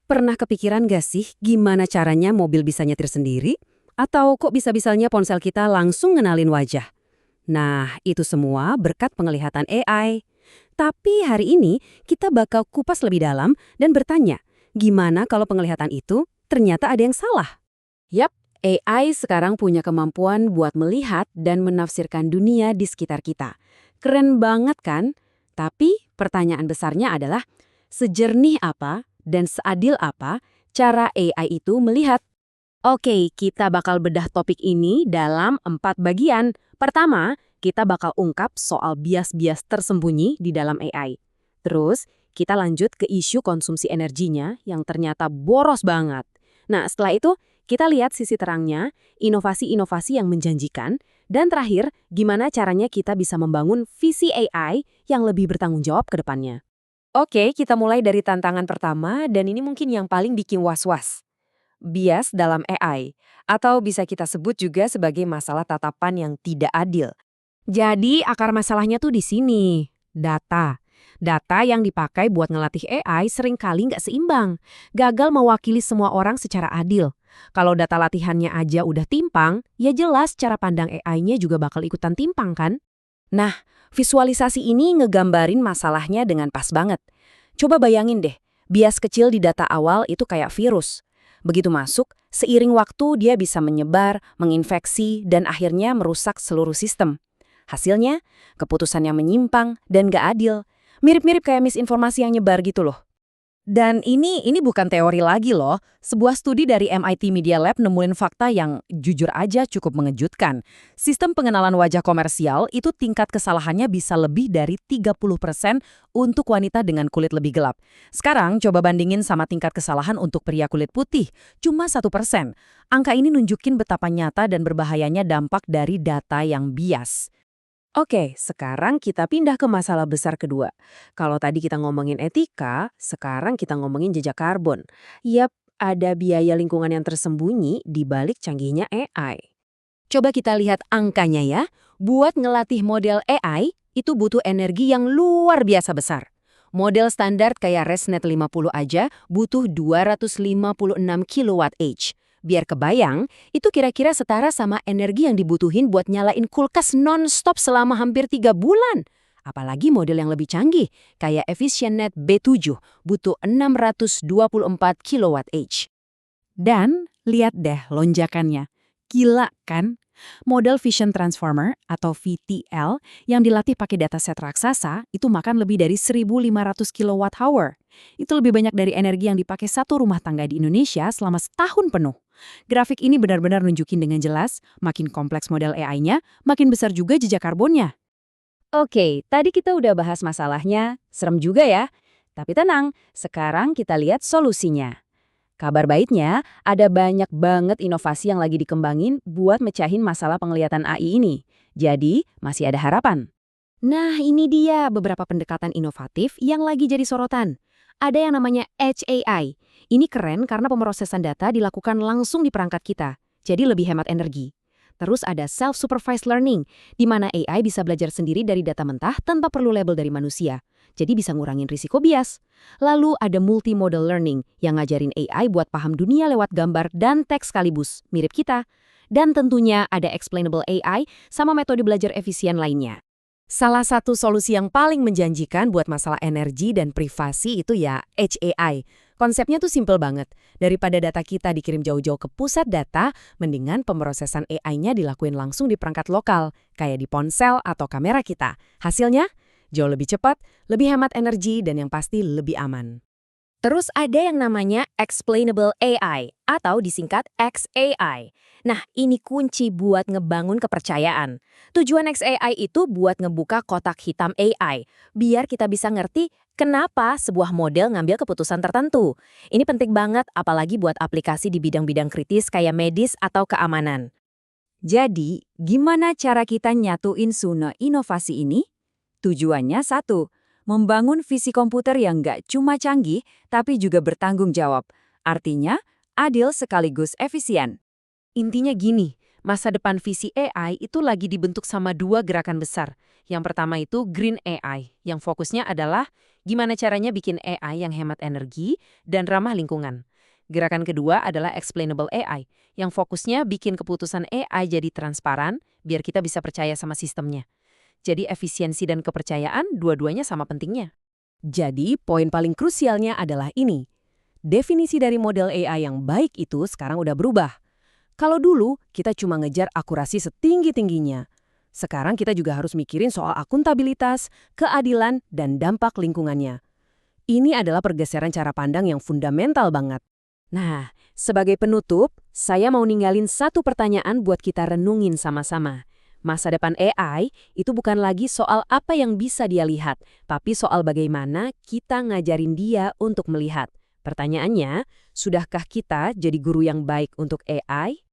Pernah kepikiran gak sih gimana caranya mobil bisa nyetir sendiri? Atau kok bisa-bisanya ponsel kita langsung ngenalin wajah? Nah, itu semua berkat penglihatan AI. Tapi hari ini kita bakal kupas lebih dalam dan bertanya, gimana kalau penglihatan itu ternyata ada yang salah? Yap, AI sekarang punya kemampuan buat melihat dan menafsirkan dunia di sekitar kita. Keren banget kan? Tapi pertanyaan besarnya adalah, sejernih apa dan seadil apa cara AI itu melihat? Oke, kita bakal bedah topik ini dalam 4 bagian. Pertama, kita bakal ungkap soal bias-bias tersembunyi di dalam AI. Terus, kita lanjut ke isu konsumsi energinya yang ternyata boros banget. Nah, setelah itu, kita lihat sisi terangnya, inovasi-inovasi yang menjanjikan, dan terakhir, gimana caranya kita bisa membangun visi AI yang lebih bertanggung jawab ke depannya. Oke, kita mulai dari tantangan pertama, dan ini mungkin yang paling bikin was-was. Bias dalam AI, atau bisa kita sebut juga sebagai masalah tatapan yang tidak adil. Jadi akar masalahnya tuh di sini, data. Data yang dipakai buat ngelatih AI seringkali nggak seimbang, gagal mewakili semua orang secara adil. Kalau data latihannya aja udah timpang, ya jelas cara pandang AI-nya juga bakal ikutan timpang kan? Nah, visualisasi ini ngegambarin masalahnya dengan pas banget. Coba bayangin deh, bias kecil di data awal itu kayak virus. Begitu masuk, seiring waktu dia bisa menyebar, menginfeksi, dan akhirnya merusak seluruh sistem. Hasilnya, keputusan yang menyimpang dan gak adil. Mirip-mirip kayak misinformasi yang nyebar gitu loh. Dan ini bukan teori lagi loh. Sebuah studi dari MIT Media Lab nemuin fakta yang jujur aja cukup mengejutkan. Sistem pengenalan wajah komersial itu tingkat kesalahannya bisa lebih dari 30% untuk wanita dengan kulit lebih gelap. Sekarang coba bandingin sama tingkat kesalahan untuk pria kulit putih, cuma 1%. Angka ini nunjukin betapa nyata dan berbahayanya dampak dari data yang bias. Oke, sekarang kita pindah ke masalah besar kedua. Kalau tadi kita ngomongin etika, sekarang kita ngomongin jejak karbon. Yap, ada biaya lingkungan yang tersembunyi di balik canggihnya AI. Coba kita lihat angkanya ya. Buat ngelatih model AI, itu butuh energi yang luar biasa besar. Model standar kayak ResNet 50 aja butuh 256 kWh. Biar kebayang, itu kira-kira setara sama energi yang dibutuhin buat nyalain kulkas non-stop selama hampir 3 bulan. Apalagi model yang lebih canggih, kayak EfficientNet B7, butuh 624 kWh. Dan lihat deh lonjakannya. Gila kan? Model Vision Transformer atau VTL yang dilatih pakai dataset raksasa itu makan lebih dari 1.500 kWh. Itu lebih banyak dari energi yang dipakai satu rumah tangga di Indonesia selama setahun penuh. Grafik ini benar-benar nunjukin dengan jelas, makin kompleks model AI-nya, makin besar juga jejak karbonnya. Oke, tadi kita udah bahas masalahnya, serem juga ya. Tapi tenang, sekarang kita lihat solusinya. Kabar baiknya, ada banyak banget inovasi yang lagi dikembangin buat mecahin masalah penglihatan AI ini. Jadi, masih ada harapan. Nah, ini dia beberapa pendekatan inovatif yang lagi jadi sorotan. Ada yang namanya Edge AI. Ini keren karena pemrosesan data dilakukan langsung di perangkat kita, jadi lebih hemat energi. Terus ada self-supervised learning, di mana AI bisa belajar sendiri dari data mentah tanpa perlu label dari manusia. Jadi bisa ngurangin risiko bias. Lalu ada multimodal learning yang ngajarin AI buat paham dunia lewat gambar dan teks sekaligus, mirip kita. Dan tentunya ada explainable AI sama metode belajar efisien lainnya. Salah satu solusi yang paling menjanjikan buat masalah energi dan privasi itu ya Edge AI. Konsepnya tuh simple banget. Daripada data kita dikirim jauh-jauh ke pusat data, mendingan pemrosesan AI-nya dilakuin langsung di perangkat lokal, kayak di ponsel atau kamera kita. Hasilnya jauh lebih cepat, lebih hemat energi, dan yang pasti lebih aman. Terus ada yang namanya Explainable AI atau disingkat XAI. Nah, ini kunci buat ngebangun kepercayaan. Tujuan XAI itu buat ngebuka kotak hitam AI, biar kita bisa ngerti kenapa sebuah model ngambil keputusan tertentu. Ini penting banget apalagi buat aplikasi di bidang-bidang kritis kayak medis atau keamanan. Jadi, gimana cara kita nyatuin semua inovasi ini? Tujuannya satu, membangun visi komputer yang nggak cuma canggih, tapi juga bertanggung jawab. Artinya, adil sekaligus efisien. Intinya gini, masa depan visi AI itu lagi dibentuk sama dua gerakan besar. Yang pertama itu Green AI, yang fokusnya adalah Gimana caranya bikin AI yang hemat energi dan ramah lingkungan? Gerakan kedua adalah explainable AI, yang fokusnya bikin keputusan AI jadi transparan, biar kita bisa percaya sama sistemnya. Jadi efisiensi dan kepercayaan dua-duanya sama pentingnya. Jadi, poin paling krusialnya adalah ini. Definisi dari model AI yang baik itu sekarang udah berubah. Kalau dulu, kita cuma ngejar akurasi setinggi-tingginya. Sekarang kita juga harus mikirin soal akuntabilitas, keadilan, dan dampak lingkungannya. Ini adalah pergeseran cara pandang yang fundamental banget. Nah, sebagai penutup, saya mau ninggalin satu pertanyaan buat kita renungin sama-sama. Masa depan AI itu bukan lagi soal apa yang bisa dia lihat, tapi soal bagaimana kita ngajarin dia untuk melihat. Pertanyaannya, sudahkah kita jadi guru yang baik untuk AI?